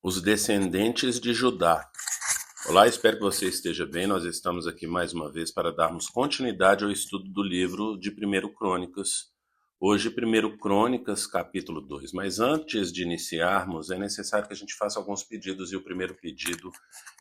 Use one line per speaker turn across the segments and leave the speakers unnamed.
Os descendentes de Judá. Olá, espero que você esteja bem. Nós estamos aqui mais uma vez para darmos continuidade ao estudo do livro de 1 Crônicas. Hoje, 1 Crônicas, capítulo 2. Mas antes de iniciarmos, é necessário que a gente faça alguns pedidos. E o primeiro pedido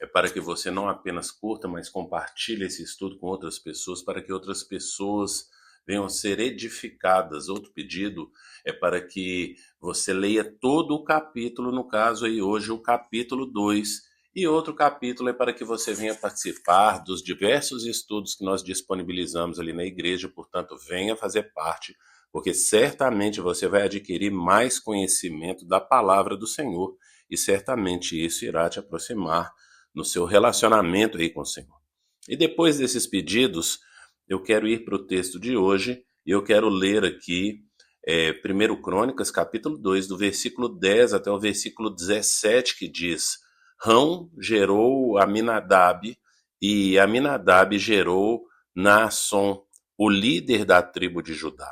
é para que você não apenas curta, mas compartilhe esse estudo com outras pessoas, para que outras pessoas venham a ser edificadas. Outro pedido é para que você leia todo o capítulo, no caso aí hoje o capítulo 2, e outro capítulo é para que você venha participar dos diversos estudos que nós disponibilizamos ali na igreja, portanto, venha fazer parte, porque certamente você vai adquirir mais conhecimento da palavra do Senhor, e certamente isso irá te aproximar no seu relacionamento aí com o Senhor. E depois desses pedidos, eu quero ir para o texto de hoje, e eu quero ler aqui 1 Crônicas, capítulo 2, do versículo 10 até o versículo 17, que diz: Rão gerou Aminadab, e Aminadab gerou Naasson, o líder da tribo de Judá.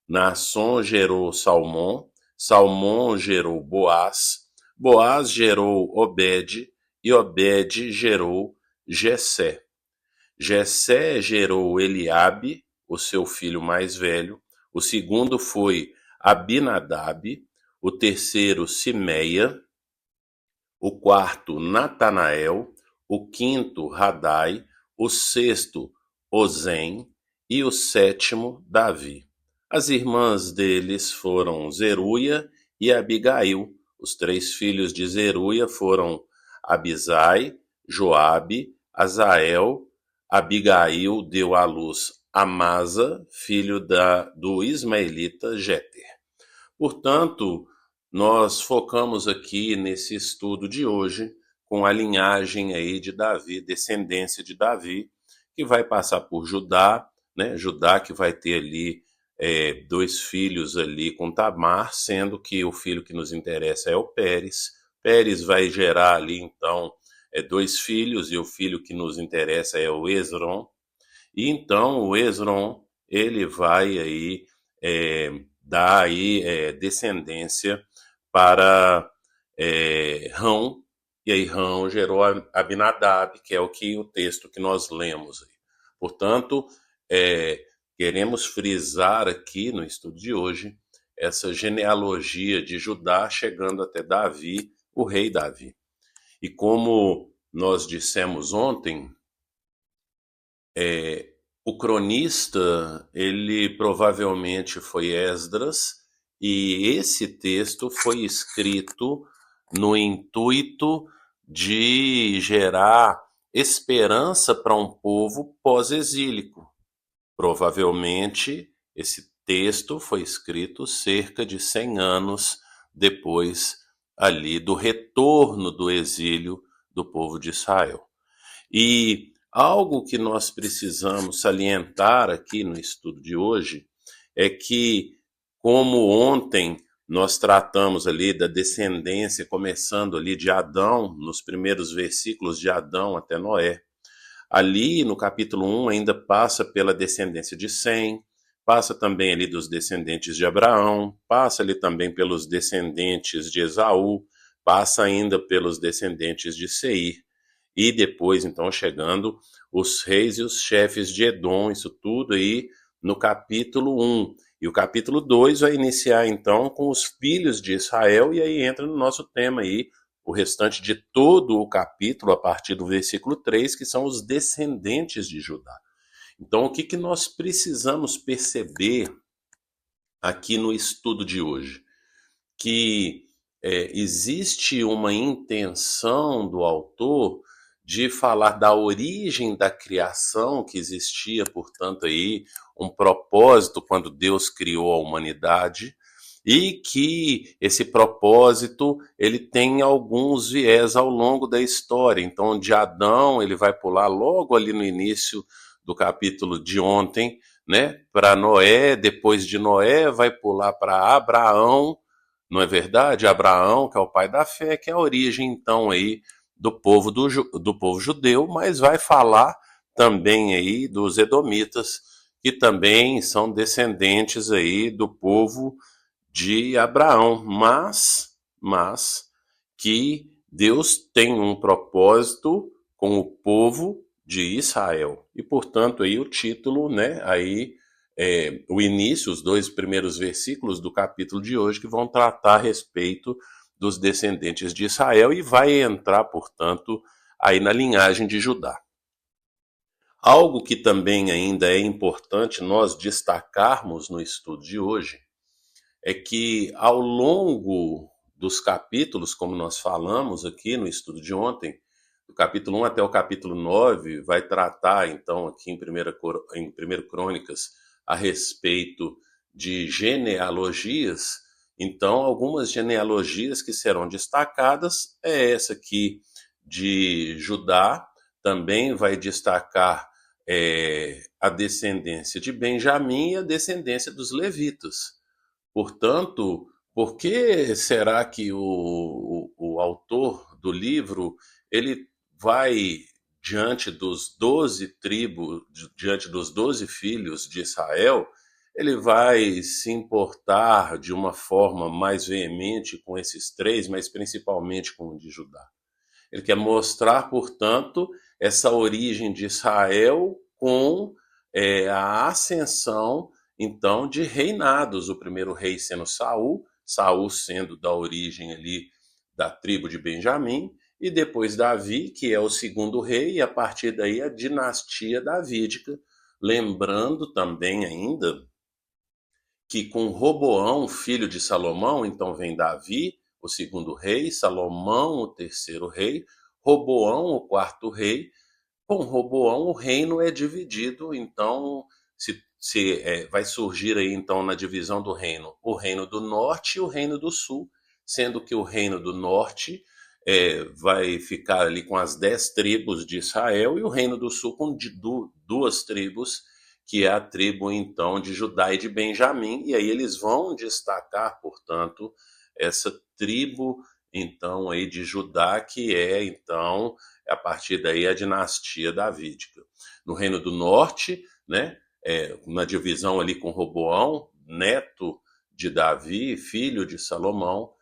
Naasson gerou Salmão, Salmão gerou Boaz, Boaz gerou Obed, e Obed gerou Jessé. Jessé gerou Eliabe, o seu filho mais velho. O segundo foi Abinadab, o terceiro Simeia, o quarto Natanael, o quinto Radai, o sexto Ozem e o sétimo Davi. As irmãs deles foram Zeruia e Abigail. Os três filhos de Zeruia foram Abisai, Joabe, Azael. Abigail deu à luz Amasa, filho do ismaelita Jéter. Portanto, nós focamos aqui nesse estudo de hoje com a linhagem aí de Davi, descendência de Davi, que vai passar por Judá, né? Judá que vai ter ali dois filhos ali com Tamar, sendo que o filho que nos interessa é o Pérez. Pérez vai gerar ali, então, dois filhos, e o filho que nos interessa é o Esrom. E então o Esrom, ele vai aí dar aí descendência para Rão, e aí Rão gerou Abinadab, que é o texto que nós lemos aí. Portanto, queremos frisar aqui no estudo de hoje essa genealogia de Judá chegando até Davi, o rei Davi. E como nós dissemos ontem, o cronista, ele provavelmente foi Esdras, e esse texto foi escrito no intuito de gerar esperança para um povo pós-exílico. Provavelmente, esse texto foi escrito cerca de 100 anos depois ali do retorno do exílio do povo de Israel. E algo que nós precisamos salientar aqui no estudo de hoje é que, como ontem nós tratamos ali da descendência, começando ali de Adão, nos primeiros versículos de Adão até Noé, ali no capítulo 1 ainda passa pela descendência de Sem, passa também ali dos descendentes de Abraão, passa ali também pelos descendentes de Esaú, passa ainda pelos descendentes de Seir. E depois, então, chegando os reis e os chefes de Edom, isso tudo aí no capítulo 1. E o capítulo 2 vai iniciar, então, com os filhos de Israel, e aí entra no nosso tema aí, o restante de todo o capítulo, a partir do versículo 3, que são os descendentes de Judá. Então, o que nós precisamos perceber aqui no estudo de hoje? Que existe uma intenção do autor de falar da origem da criação, que existia, portanto, aí um propósito quando Deus criou a humanidade, e que esse propósito ele tem alguns viés ao longo da história. Então, de Adão, ele vai pular logo ali no início do capítulo de ontem, né, para Noé, depois de Noé vai pular para Abraão, não é verdade? Abraão, que é o pai da fé, que é a origem, então, aí do povo do povo judeu, mas vai falar também aí dos edomitas, que também são descendentes aí do povo de Abraão, mas que Deus tem um propósito com o povo de Israel. E, portanto, aí o título, né, aí o início, os 2 primeiros versículos do capítulo de hoje, que vão tratar a respeito dos descendentes de Israel e vai entrar, portanto, aí na linhagem de Judá. Algo que também ainda é importante nós destacarmos no estudo de hoje é que ao longo dos capítulos, como nós falamos aqui no estudo de ontem, do capítulo 1 até o capítulo 9, vai tratar então aqui em 1 Crônicas a respeito de genealogias. Então, algumas genealogias que serão destacadas é essa aqui de Judá, também vai destacar a descendência de Benjamim e a descendência dos levitas. Portanto, por que será que o autor do livro ele vai diante dos 12 tribos, diante dos 12 filhos de Israel, ele vai se importar de uma forma mais veemente com esses 3, mas principalmente com o de Judá? Ele quer mostrar, portanto, essa origem de Israel com a ascensão, então, de reinados. O primeiro rei sendo Saul, Saul sendo da origem ali da tribo de Benjamim, e depois Davi, que é o segundo rei, e a partir daí a dinastia davídica. Lembrando também ainda que com Roboão, filho de Salomão, então vem Davi, o segundo rei, Salomão, o terceiro rei, Roboão, o quarto rei. Com Roboão, o reino é dividido, então vai surgir aí então na divisão do reino o reino do norte e o reino do sul, sendo que o reino do norte vai ficar ali com as 10 tribos de Israel e o reino do sul com 2 tribos, que é a tribo então de Judá e de Benjamim, e aí eles vão destacar, portanto, essa tribo então aí de Judá, que é então a partir daí a dinastia davídica. No reino do norte, né, na divisão ali com Roboão, neto de Davi, filho de Salomão,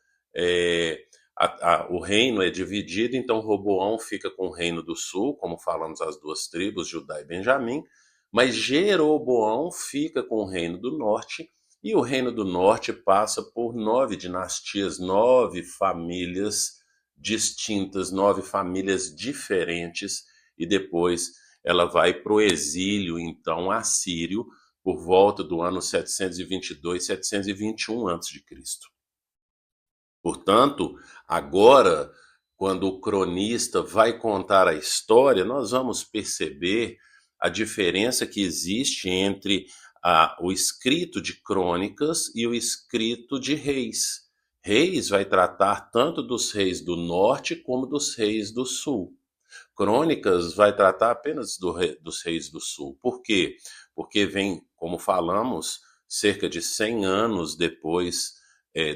o reino é dividido, então Roboão fica com o reino do sul, como falamos as 2 tribos, Judá e Benjamim, mas Jeroboão fica com o reino do norte, e o reino do norte passa por 9 dinastias, 9 famílias distintas, 9 famílias diferentes, e depois ela vai para o exílio, então, assírio, por volta do ano 722, 721 a.C. Portanto, agora, quando o cronista vai contar a história, nós vamos perceber a diferença que existe entre o escrito de crônicas e o escrito de reis. Reis vai tratar tanto dos reis do norte como dos reis do sul. Crônicas vai tratar apenas dos reis do sul. Por quê? Porque vem, como falamos, cerca de 100 anos depois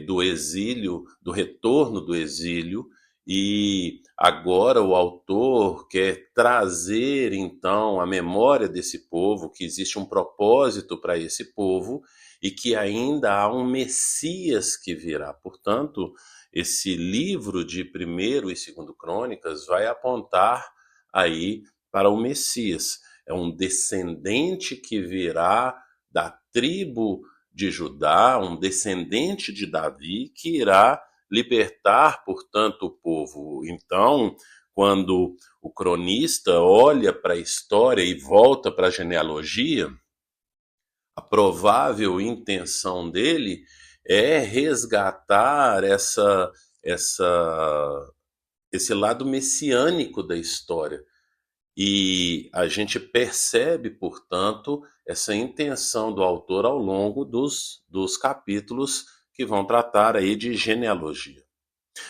do exílio, do retorno do exílio, e agora o autor quer trazer então a memória desse povo, que existe um propósito para esse povo e que ainda há um Messias que virá. Portanto, esse livro de 1º e 2º Crônicas vai apontar aí para o Messias. É um descendente que virá da tribo de Judá, um descendente de Davi, que irá libertar, portanto, o povo. Então, quando o cronista olha para a história e volta para a genealogia, a provável intenção dele é resgatar esse lado messiânico da história. E a gente percebe, portanto, essa intenção do autor ao longo dos capítulos que vão tratar aí de genealogia.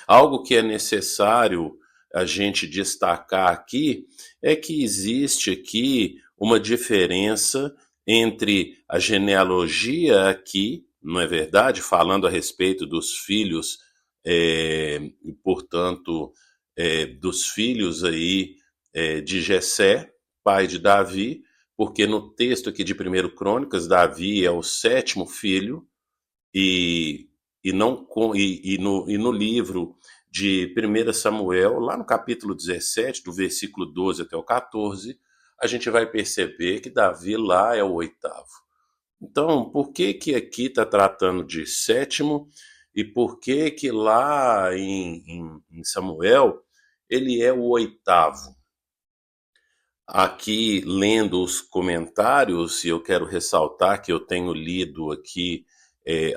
Algo que é necessário a gente destacar aqui é que existe aqui uma diferença entre a genealogia aqui, não é verdade? Falando a respeito dos filhos, portanto, dos filhos aí de Jessé, pai de Davi, porque no texto aqui de 1 Crônicas, Davi é o 7º filho, e no livro de 1 Samuel, lá no capítulo 17, do versículo 12 até o 14, a gente vai perceber que Davi lá é o oitavo. Então, por que que aqui está tratando de sétimo e por que que lá em Samuel ele é o oitavo? Aqui, lendo os comentários, e eu quero ressaltar que eu tenho lido aqui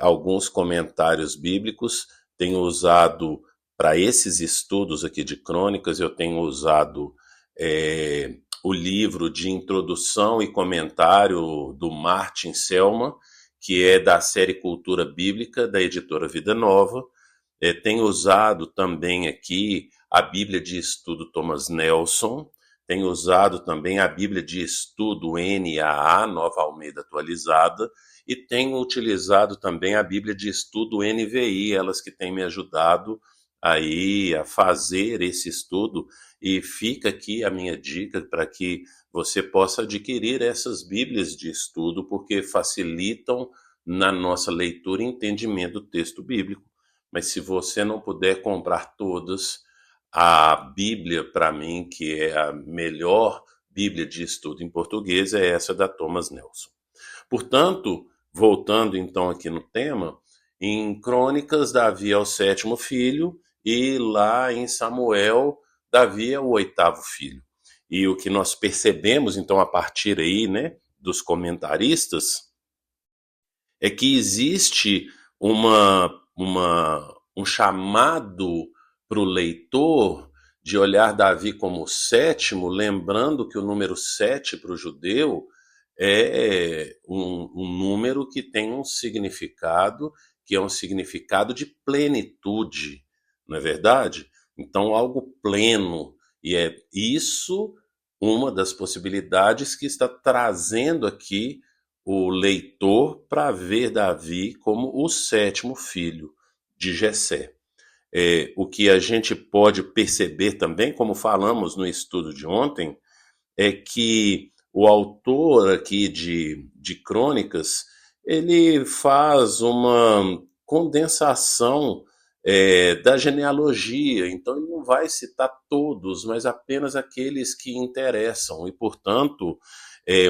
alguns comentários bíblicos, tenho usado para esses estudos aqui de crônicas, eu tenho usado o livro de introdução e comentário do Martin Selman, que é da série Cultura Bíblica, da editora Vida Nova. Tenho usado também aqui a Bíblia de Estudo Thomas Nelson, tenho usado também a Bíblia de Estudo NAA, Nova Almeida Atualizada, e tenho utilizado também a Bíblia de Estudo NVI, elas que têm me ajudado aí a fazer esse estudo, e fica aqui a minha dica para que você possa adquirir essas Bíblias de estudo, porque facilitam na nossa leitura e entendimento do texto bíblico. Mas se você não puder comprar todas, a Bíblia, para mim, que é a melhor Bíblia de estudo em português, é essa da Thomas Nelson. Portanto, voltando então aqui no tema, em Crônicas, Davi é o sétimo filho, e lá em Samuel, Davi é o oitavo filho. E o que nós percebemos, então, a partir aí, né, dos comentaristas, é que existe um chamado para o leitor de olhar Davi como o sétimo, lembrando que o número 7 para o judeu é um número que tem um significado, que é um significado de plenitude, não é verdade? Então, algo pleno, e é isso uma das possibilidades que está trazendo aqui o leitor para ver Davi como o sétimo filho de Jessé. O que a gente pode perceber também, como falamos no estudo de ontem, é que o autor aqui de Crônicas, ele faz uma condensação da genealogia, então ele não vai citar todos, mas apenas aqueles que interessam, e portanto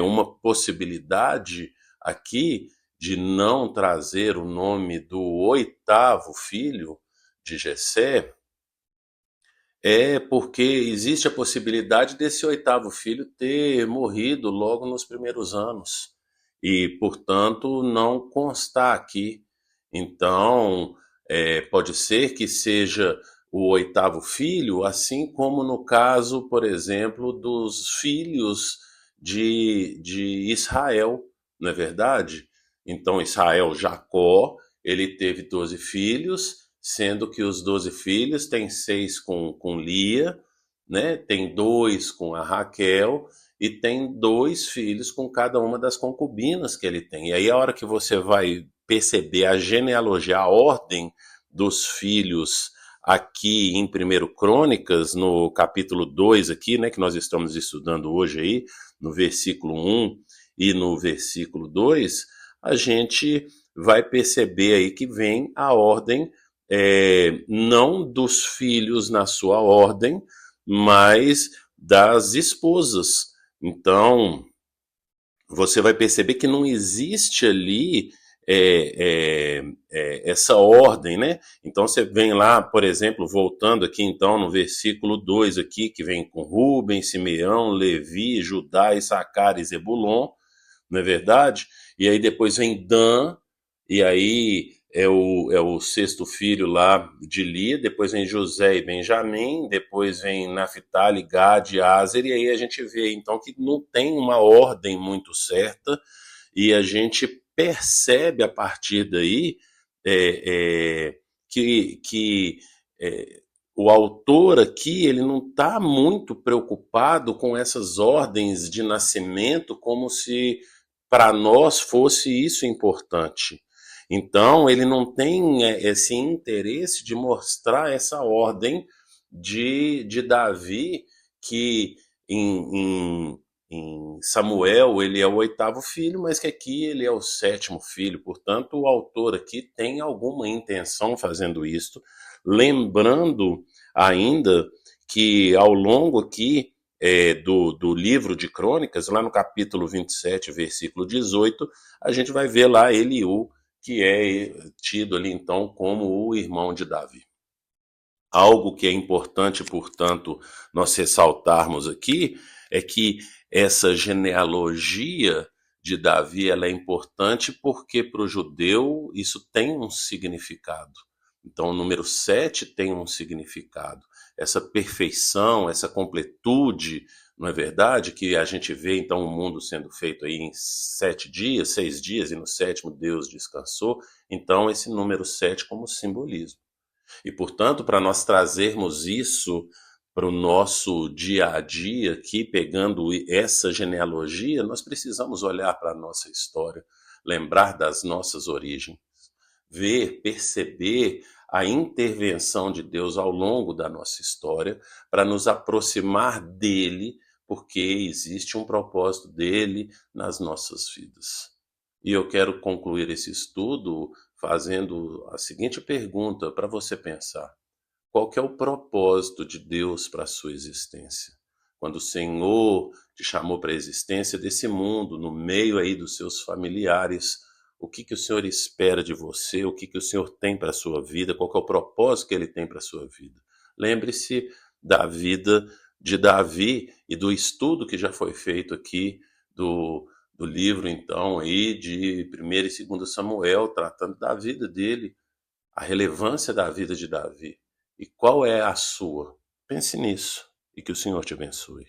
uma possibilidade aqui de não trazer o nome do oitavo filho de Jessé é porque existe a possibilidade desse oitavo filho ter morrido logo nos primeiros anos e, portanto, não constar aqui. Então, pode ser que seja o oitavo filho, assim como no caso, por exemplo, dos filhos de Israel, não é verdade? Então, Israel, Jacó, ele teve 12 filhos, sendo que os 12 filhos tem 6 com Lia, né? Tem 2 com a Raquel e tem 2 filhos com cada uma das concubinas que ele tem. E aí a hora que você vai perceber a genealogia, a ordem dos filhos aqui em 1 Crônicas, no capítulo 2 aqui, né, que nós estamos estudando hoje aí, no versículo 1 e no versículo 2, a gente vai perceber aí que vem a ordem não dos filhos na sua ordem, mas das esposas. Então, você vai perceber que não existe ali essa ordem, né? Então você vem lá, por exemplo, voltando aqui então no versículo 2 aqui, que vem com Rubem, Simeão, Levi, Judá, Issacar e Zebulon, não é verdade? E aí depois vem Dan, e aí é o sexto filho lá de Lia, depois vem José e Benjamim, depois vem Naphtali, Gad, Aser, e aí a gente vê então que não tem uma ordem muito certa, e a gente percebe a partir daí que o autor aqui ele não está muito preocupado com essas ordens de nascimento como se para nós fosse isso importante. Então, ele não tem esse interesse de mostrar essa ordem de Davi, que em Samuel ele é o oitavo filho, mas que aqui ele é o sétimo filho. Portanto, o autor aqui tem alguma intenção fazendo isso Lembrando ainda que ao longo aqui do livro de Crônicas, lá no capítulo 27, versículo 18, a gente vai ver lá Eliú, que é tido ali então como o irmão de Davi. Algo que é importante, portanto, nós ressaltarmos aqui é que essa genealogia de Davi ela é importante porque para o judeu isso tem um significado. Então, o número 7 tem um significado. Essa perfeição, essa completude, não é verdade? Que a gente vê, então, o mundo sendo feito aí em 7 dias, 6 dias, e no sétimo Deus descansou. Então, esse número 7 como simbolismo. E, portanto, para nós trazermos isso para o nosso dia a dia aqui, pegando essa genealogia, nós precisamos olhar para a nossa história, lembrar das nossas origens, ver, perceber a intervenção de Deus ao longo da nossa história para nos aproximar dele, porque existe um propósito dele nas nossas vidas. E eu quero concluir esse estudo fazendo a seguinte pergunta para você pensar: qual que é o propósito de Deus para a sua existência? Quando o Senhor te chamou para a existência desse mundo, no meio aí dos seus familiares, o que que o Senhor espera de você? O que que o Senhor tem para a sua vida? Qual que é o propósito que ele tem para a sua vida? Lembre-se da vida de Davi e do estudo que já foi feito aqui do livro, então, aí de 1º e 2º Samuel, tratando da vida dele, a relevância da vida de Davi. E qual é a sua? Pense nisso e que o Senhor te abençoe.